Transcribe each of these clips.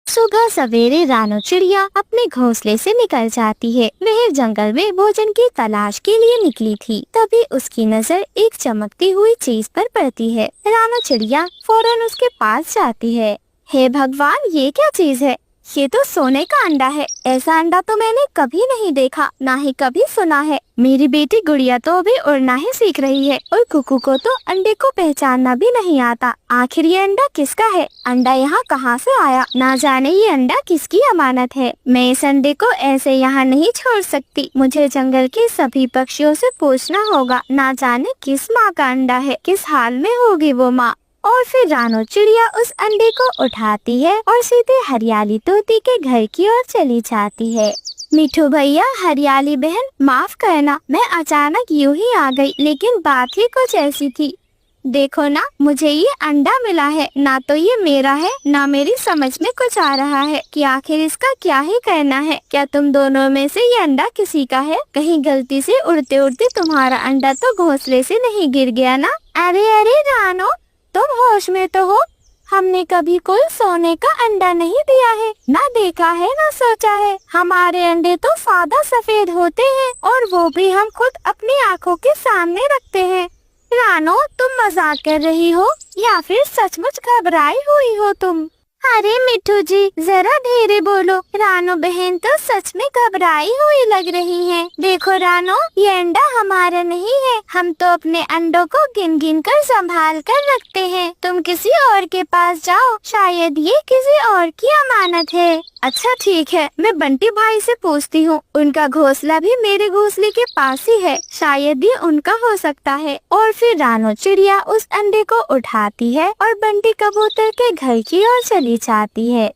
सुबह सवेरे रानो चिड़िया अपने घोंसले से निकल जाती है। वह जंगल में भोजन की तलाश के लिए निकली थी। तभी उसकी नजर एक चमकती हुई चीज पर पड़ती है। रानो चिड़िया फौरन उसके पास जाती है। हे भगवान, ये क्या चीज है? ये तो सोने का अंडा है। ऐसा अंडा तो मैंने कभी नहीं देखा, ना ही कभी सुना है। मेरी बेटी गुड़िया तो अभी उड़ना ही सीख रही है और कुकू को तो अंडे को पहचानना भी नहीं आता। आखिर ये अंडा किसका है? अंडा यहाँ कहाँ से आया? ना जाने ये अंडा किसकी अमानत है। मैं इस अंडे को ऐसे यहाँ नहीं छोड़ सकती। मुझे जंगल के सभी पक्षियों से पूछना होगा। ना जाने किस माँ का अंडा है, किस हाल में होगी वो माँ। और फिर रानो चिड़िया उस अंडे को उठाती है और सीधे हरियाली तोती के घर की ओर चली जाती है। मिठू भैया, हरियाली बहन, माफ करना, मैं अचानक यूं ही आ गई, लेकिन बात ही कुछ ऐसी थी। देखो ना, मुझे ये अंडा मिला है। ना तो ये मेरा है, ना मेरी समझ में कुछ आ रहा है कि आखिर इसका क्या ही करना है। क्या तुम दोनों में से ये अंडा किसी का है? कहीं गलती से उड़ते उड़ते तुम्हारा अंडा तो घोंसले से नहीं गिर गया ना? अरे अरे रानो, तुम होश में तो हो। हमने कभी कोई सोने का अंडा नहीं दिया है, ना देखा है, ना सोचा है। हमारे अंडे तो सादा सफेद होते हैं और वो भी हम खुद अपनी आँखों के सामने रखते हैं। रानो, तुम मजाक कर रही हो या फिर सचमुच घबराई हुई हो तुम? अरे मिठू जी, जरा धीरे बोलो। रानो बहन तो सच में घबराई हुई लग रही हैं। देखो रानो, ये अंडा हमारा नहीं है। हम तो अपने अंडों को गिन गिन कर संभाल कर रखते हैं। तुम किसी और के पास जाओ, शायद ये किसी और की अमानत है। अच्छा ठीक है, मैं बंटी भाई से पूछती हूँ। उनका घोंसला भी मेरे घोंसले के पास ही है, शायद ये उनका हो सकता है। और फिर रानो चिड़िया उस अंडे को उठाती है और बंटी कबूतर के घर की ओर चली जाती है।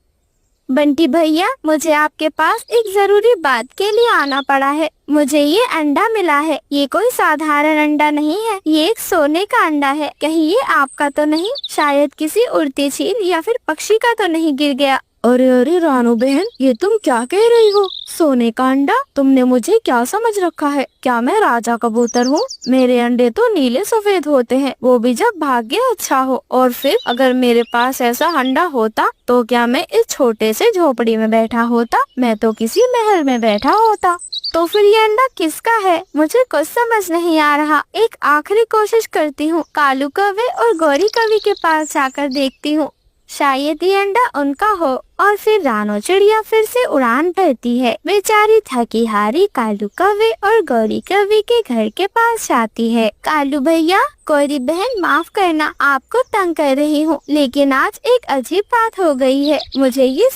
बंटी भैया, मुझे आपके पास एक जरूरी बात के लिए आना पड़ा है। मुझे ये अंडा मिला है। ये कोई साधारण अंडा नहीं है, ये एक सोने का अंडा है। कहीं ये आपका तो नहीं? शायद किसी उड़ती चील या फिर पक्षी का तो नहीं गिर गया? अरे अरे रानू बहन, ये तुम क्या कह रही हो? सोने का अंडा? तुमने मुझे क्या समझ रखा है? क्या मैं राजा कबूतर हूँ? मेरे अंडे तो नीले सफेद होते हैं, वो भी जब भाग्य अच्छा हो। और फिर अगर मेरे पास ऐसा अंडा होता तो क्या मैं इस छोटे से झोपड़ी में बैठा होता? मैं तो किसी महल में बैठा होता। तो फिर ये अंडा किसका है? मुझे कुछ समझ नहीं आ रहा। एक आखिरी कोशिश करती हूँ। कालू कौवे और गौरी कवि के पास जाकर देखती हूँ, शायद ये अंडा उनका हो। और फिर रानो चिड़िया फिर से उड़ान भरती है। बेचारी थकी हारी कालू कौवे और गौरी कवि के घर के पास जाती है। कालू भैया, गौरी बहन, माफ करना, आपको तंग कर रही हूँ, लेकिन आज एक अजीब बात हो गई है। मुझे ये